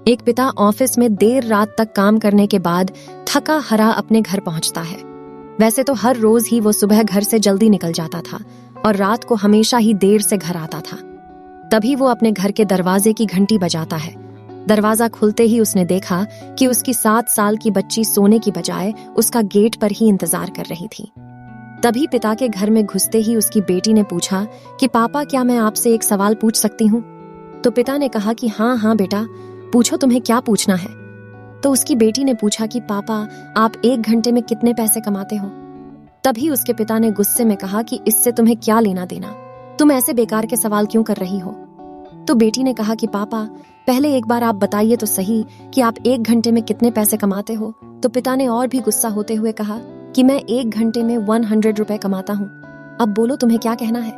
एक पिता ऑफिस में देर रात तक काम करने के बाद थका हरा अपने घर पहुंचता है। वैसे तो हर रोज ही वो सुबह घर से जल्दी निकल जाता था और रात को हमेशा ही देर से घर आता था। तभी वो अपने घर के दरवाजे की घंटी बजाता है। दरवाजा खुलते ही उसने देखा कि उसकी 7 साल की बच्ची सोने की बजाय उसका गेट पर ही इंतजार कर रही थी। तभी पिता के घर में घुसते ही उसकी बेटी ने पूछा कि पापा, क्या मैं आपसे एक सवाल पूछ सकती हूँ? तो पिता ने कहा कि हाँ हाँ बेटा, पूछो, तुम्हें क्या पूछना है? तो उसकी बेटी ने पूछा कि पापा, आप 1 घंटे में कितने पैसे कमाते हो? तभी उसके पिता ने गुस्से में कहा कि इससे तुम्हें क्या लेना देना, तुम ऐसे बेकार के सवाल क्यों कर रही हो? तो बेटी ने कहा कि पापा, पहले एक बार आप बताइए तो सही कि आप 1 घंटे में कितने पैसे कमाते हो। तो पिता ने और भी गुस्सा होते हुए कहा कि मैं 1 घंटे में 100 रुपए कमाता हूँ। अब बोलो, तुम्हें क्या कहना है?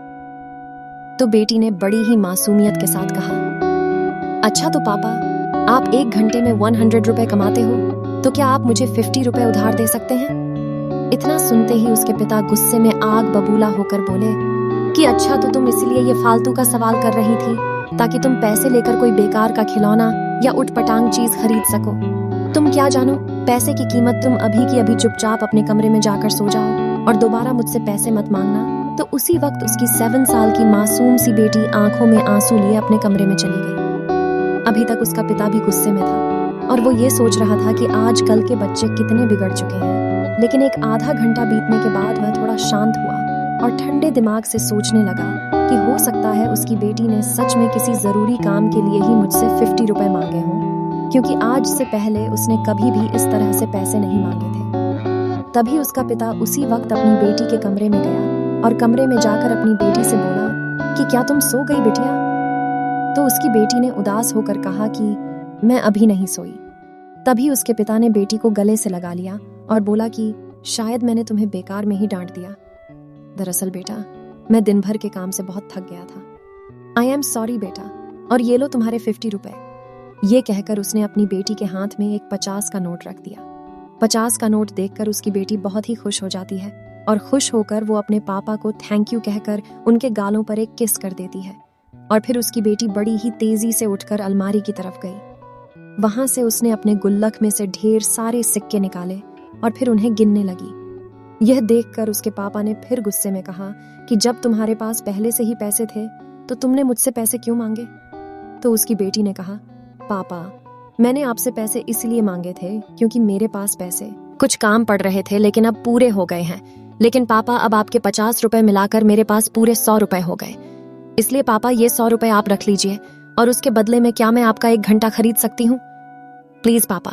तो बेटी ने बड़ी ही मासूमियत के साथ कहा, अच्छा तो पापा, आप 1 घंटे में 100 रुपए कमाते हो, तो क्या आप मुझे 50 रुपए उधार दे सकते हैं? इतना सुनते ही उसके पिता गुस्से में आग बबूला होकर बोले कि अच्छा तो तुम इसलिए ये फालतू का सवाल कर रही थी ताकि तुम पैसे लेकर कोई बेकार का खिलौना या उटपटांग चीज खरीद सको। तुम क्या जानो पैसे की कीमत? तुम अभी की अभी चुपचाप अपने कमरे में जाकर सो जाओ और दोबारा मुझसे पैसे मत मांगना। तो उसी वक्त उसकी 7 साल की मासूम सी बेटी आंखों में आंसू लिए अपने कमरे में चली गई। अभी तक उसका पिता भी गुस्से में था और वो ये सोच रहा था कि आजकल के बच्चे कितने बिगड़ चुके हैं। लेकिन एक आधा घंटा बीतने के बाद वह थोड़ा शांत हुआ और ठंडे दिमाग से सोचने लगा कि हो सकता है उसकी बेटी ने सच में किसी जरूरी काम के लिए ही मुझसे 50 रुपए मांगे हों, क्योंकि आज से पहले उसने कभी भी इस तरह से पैसे नहीं मांगे थे। तभी उसका पिता उसी वक्त अपनी बेटी के कमरे में गया और कमरे में जाकर अपनी बेटी से बोला कि क्या तुम सो गई बिटिया? तो उसकी बेटी ने उदास होकर कहा कि मैं अभी नहीं सोई। तभी उसके पिता ने बेटी को गले से लगा लिया और बोला कि शायद मैंने तुम्हें बेकार में ही डांट दिया। दरअसल बेटा, मैं दिन भर के काम से बहुत थक गया था। आई एम सॉरी बेटा, और ये लो तुम्हारे 50 रुपए। ये कहकर उसने अपनी बेटी के हाथ में एक 50 का नोट रख दिया। 50 का नोट देखकर उसकी बेटी बहुत ही खुश हो जाती है और खुश होकर वो अपने पापा को थैंक यू कहकर उनके गालों पर एक किस कर देती है। और फिर उसकी बेटी बड़ी ही तेजी से उठकर अलमारी की तरफ गई। वहां से उसने अपने गुल्लक में से ढेर सारे सिक्के निकाले और फिर उन्हें गिनने लगी। यह देखकर उसके पापा ने फिर गुस्से में कहा कि जब तुम्हारे पास पहले से ही पैसे थे तो तुमने मुझसे पैसे क्यों मांगे? तो उसकी बेटी ने कहा, पापा, मैंने आपसे पैसे इसलिए मांगे थे क्योंकि मेरे पास पैसे कुछ काम पड़ रहे थे, लेकिन अब पूरे हो गए हैं। लेकिन पापा, अब आपके 50 रुपए मिलाकर मेरे पास पूरे 100 रुपए हो गए। इसलिए पापा, ये 100 रुपए आप रख लीजिए और उसके बदले में क्या मैं आपका 1 घंटा खरीद सकती हूँ? प्लीज पापा,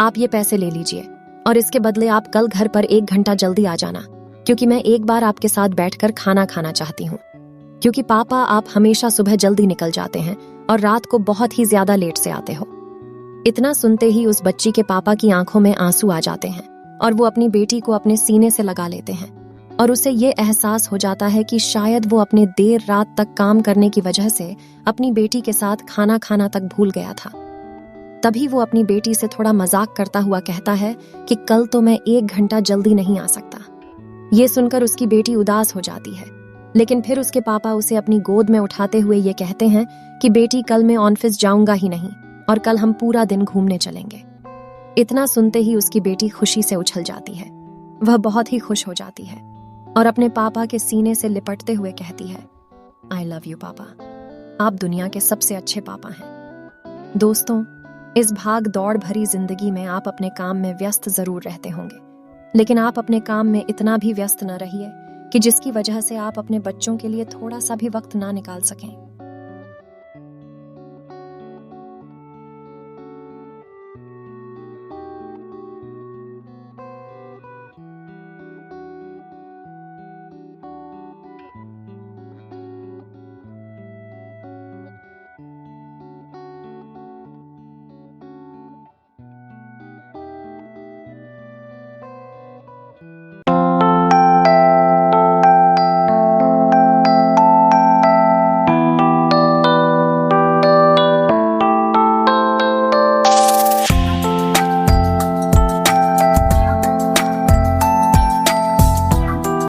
आप ये पैसे ले लीजिए और इसके बदले आप कल घर पर 1 घंटा जल्दी आ जाना, क्योंकि मैं एक बार आपके साथ बैठकर खाना खाना चाहती हूँ। क्योंकि पापा, आप हमेशा सुबह जल्दी निकल जाते हैं और रात को बहुत ही ज्यादा लेट से आते हो। इतना सुनते ही उस बच्ची के पापा की आंखों में आंसू आ जाते हैं और वो अपनी बेटी को अपने सीने से लगा लेते हैं और उसे ये एहसास हो जाता है कि शायद वो अपने देर रात तक काम करने की वजह से अपनी बेटी के साथ खाना खाना तक भूल गया था। तभी वो अपनी बेटी से थोड़ा मजाक करता हुआ कहता है कि कल तो मैं 1 घंटा जल्दी नहीं आ सकता। ये सुनकर उसकी बेटी उदास हो जाती है, लेकिन फिर उसके पापा उसे अपनी गोद में उठाते हुए ये कहते हैं कि बेटी, कल मैं ऑफिस जाऊंगा ही नहीं और कल हम पूरा दिन घूमने चलेंगे। इतना सुनते ही उसकी बेटी खुशी से उछल जाती है। वह बहुत ही खुश हो जाती है और अपने पापा के सीने से लिपटते हुए कहती है, आई लव यू पापा, आप दुनिया के सबसे अच्छे पापा हैं। दोस्तों, इस भाग दौड़ भरी जिंदगी में आप अपने काम में व्यस्त जरूर रहते होंगे, लेकिन आप अपने काम में इतना भी व्यस्त न रहिए कि जिसकी वजह से आप अपने बच्चों के लिए थोड़ा सा भी वक्त ना निकाल सकें।